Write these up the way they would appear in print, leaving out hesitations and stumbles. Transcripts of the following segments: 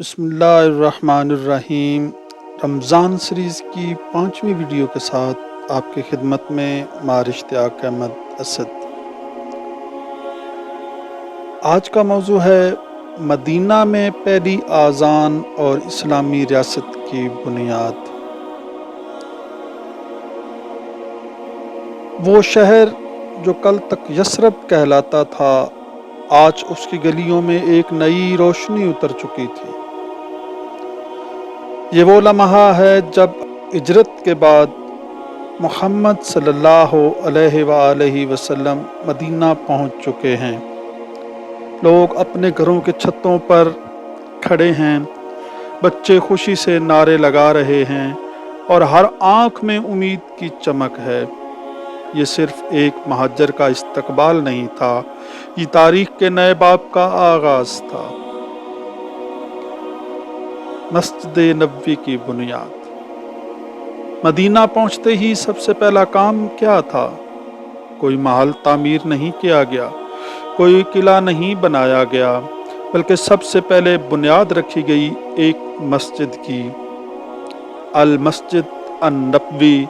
بسم اللہ الرحمن الرحیم۔ رمضان سیریز کی 5ویں ویڈیو کے ساتھ آپ کی خدمت میں مار اشتیاق احمد اسد۔ آج کا موضوع ہے مدینہ میں پہلی آذان اور اسلامی ریاست کی بنیاد۔ وہ شہر جو کل تک یثرب کہلاتا تھا، آج اس کی گلیوں میں ایک نئی روشنی اتر چکی تھی۔ یہ وہ لمحہ ہے جب ہجرت کے بعد محمد صلی اللہ علیہ وآلہ وسلم مدینہ پہنچ چکے ہیں۔ لوگ اپنے گھروں کے چھتوں پر کھڑے ہیں، بچے خوشی سے نعرے لگا رہے ہیں اور ہر آنکھ میں امید کی چمک ہے۔ یہ صرف ایک مہاجر کا استقبال نہیں تھا، یہ تاریخ کے نئے باب کا آغاز تھا۔ مسجد نبوی کی بنیاد۔ مدینہ پہنچتے ہی سب سے پہلا کام کیا تھا؟ کوئی محل تعمیر نہیں کیا گیا، کوئی قلعہ نہیں بنایا گیا، بلکہ سب سے پہلے بنیاد رکھی گئی ایک مسجد کی، المسجد النبوی،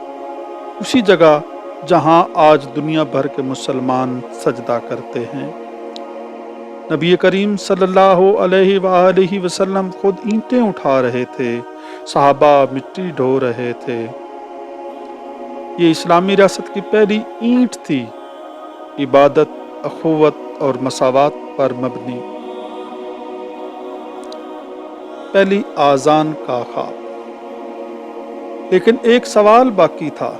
اسی جگہ جہاں آج دنیا بھر کے مسلمان سجدہ کرتے ہیں۔ نبی کریم صلی اللہ علیہ وآلہ وسلم خود اینٹیں اٹھا رہے تھے، صحابہ مٹی ڈھو رہے تھے۔ یہ اسلامی ریاست کی پہلی اینٹ تھی، عبادت، اخوت اور مساوات پر مبنی۔ پہلی آذان کا خواب۔ لیکن ایک سوال باقی تھا،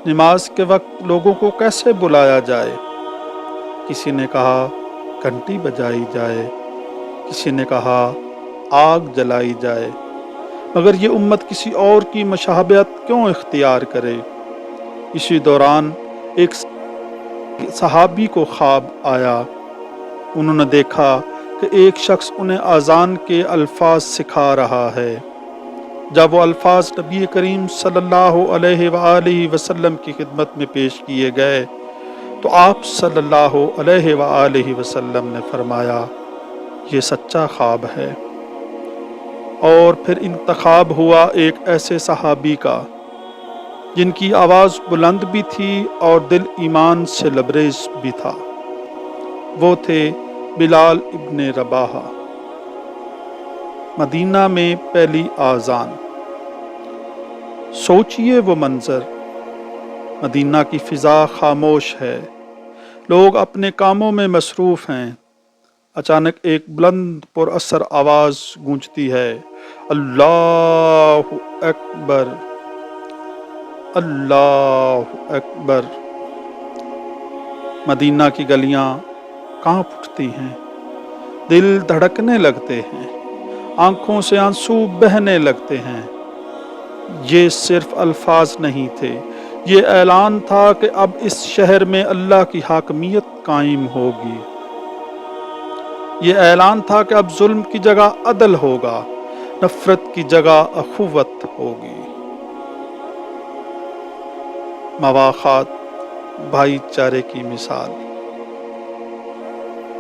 نماز کے وقت لوگوں کو کیسے بلایا جائے؟ کسی نے کہا گھنٹی بجائی جائے، کسی نے کہا آگ جلائی جائے، مگر یہ امت کسی اور کی مشابہت کیوں اختیار کرے؟ اسی دوران ایک صحابی کو خواب آیا۔ انہوں نے دیکھا کہ ایک شخص انہیں اذان کے الفاظ سکھا رہا ہے۔ جب وہ الفاظ نبی کریم صلی اللہ علیہ وآلہ وسلم کی خدمت میں پیش کیے گئے تو آپ صلی اللہ علیہ وآلہ وسلم نے فرمایا، یہ سچا خواب ہے۔ اور پھر انتخاب ہوا ایک ایسے صحابی کا جن کی آواز بلند بھی تھی اور دل ایمان سے لبریز بھی تھا۔ وہ تھے بلال ابن رباح۔ مدینہ میں پہلی آذان۔ سوچئے وہ منظر، مدینہ کی فضا خاموش ہے، لوگ اپنے کاموں میں مصروف ہیں۔ اچانک ایک بلند پر اثر آواز گونجتی ہے، اللہ اکبر، اللہ اکبر۔ مدینہ کی گلیاں کانپ اٹھتی ہیں، دل دھڑکنے لگتے ہیں، آنکھوں سے آنسو بہنے لگتے ہیں۔ یہ صرف الفاظ نہیں تھے، یہ اعلان تھا کہ اب اس شہر میں اللہ کی حاکمیت قائم ہوگی۔ یہ اعلان تھا کہ اب ظلم کی جگہ عدل ہوگا، نفرت کی جگہ اخوت ہوگی۔ مواخات، بھائی چارے کی مثال۔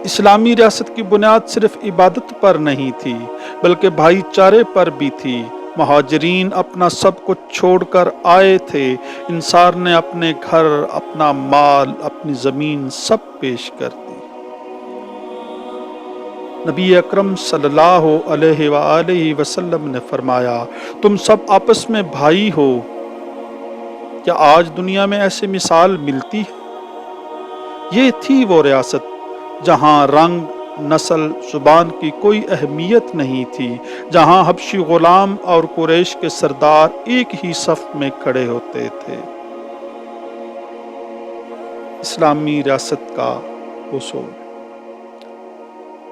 اسلامی ریاست کی بنیاد صرف عبادت پر نہیں تھی، بلکہ بھائی چارے پر بھی تھی۔ مہاجرین اپنا سب کچھ چھوڑ کر آئے تھے، انصار نے اپنے گھر، اپنا مال، اپنی زمین سب پیش کر دی۔ نبی اکرم صلی اللہ علیہ وآلہ وسلم نے فرمایا، تم سب آپس میں بھائی ہو۔ کیا آج دنیا میں ایسی مثال ملتی ہے؟ یہ تھی وہ ریاست جہاں رنگ، نسل، زبان کی کوئی اہمیت نہیں تھی، جہاں حبشی غلام اور قریش کے سردار ایک ہی صف میں کھڑے ہوتے تھے۔ اسلامی ریاست کا اصول۔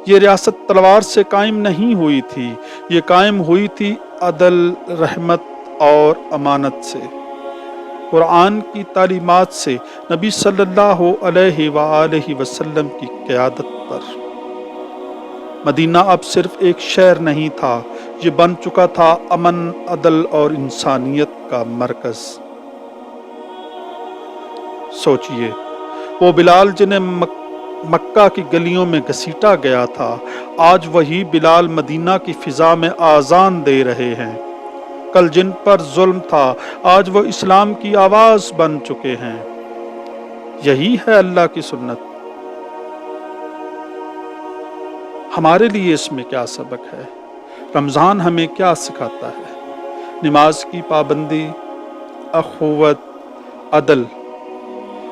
یہ ریاست تلوار سے قائم نہیں ہوئی تھی، یہ قائم ہوئی تھی عدل، رحمت اور امانت سے، قرآن کی تعلیمات سے، نبی صلی اللہ علیہ وآلہ وسلم کی قیادت پر۔ مدینہ اب صرف ایک شہر نہیں تھا، یہ بن چکا تھا امن، عدل اور انسانیت کا مرکز۔ سوچئے، وہ بلال جنہیں مکہ کی گلیوں میں گھسیٹا گیا تھا، آج وہی بلال مدینہ کی فضا میں آذان دے رہے ہیں۔ کل جن پر ظلم تھا، آج وہ اسلام کی آواز بن چکے ہیں۔ یہی ہے اللہ کی سنت۔ ہمارے لیے اس میں کیا سبق ہے؟ رمضان ہمیں کیا سکھاتا ہے؟ نماز کی پابندی، اخوت، عدل۔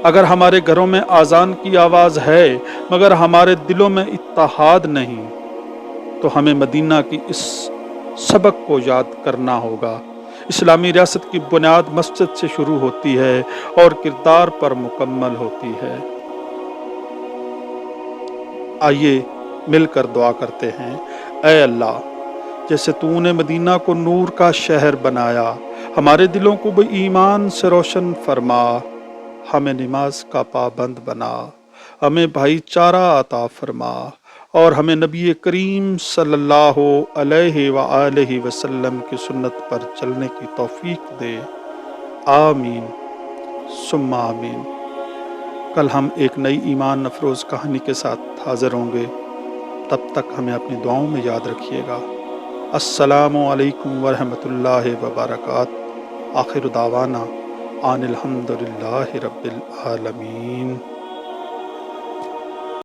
اگر ہمارے گھروں میں اذان کی آواز ہے مگر ہمارے دلوں میں اتحاد نہیں، تو ہمیں مدینہ کی اس سبق کو یاد کرنا ہوگا۔ اسلامی ریاست کی بنیاد مسجد سے شروع ہوتی ہے اور کردار پر مکمل ہوتی ہے۔ آئیے مل کر دعا کرتے ہیں۔ اے اللہ، جیسے تو نے مدینہ کو نور کا شہر بنایا، ہمارے دلوں کو بھی ایمان سے روشن فرما، ہمیں نماز کا پابند بنا، ہمیں بھائی چارہ عطا فرما، اور ہمیں نبی کریم صلی اللہ علیہ وآلہ وسلم کی سنت پر چلنے کی توفیق دے۔ آمین ثم آمین۔ کل ہم ایک نئی ایمان افروز کہانی کے ساتھ حاضر ہوں گے۔ تب تک ہمیں اپنی دعاؤں میں یاد رکھیے گا۔ السلام علیکم ورحمۃ اللہ وبرکاتہ۔ آخر دعوانا ان الحمد للہ رب العالمین۔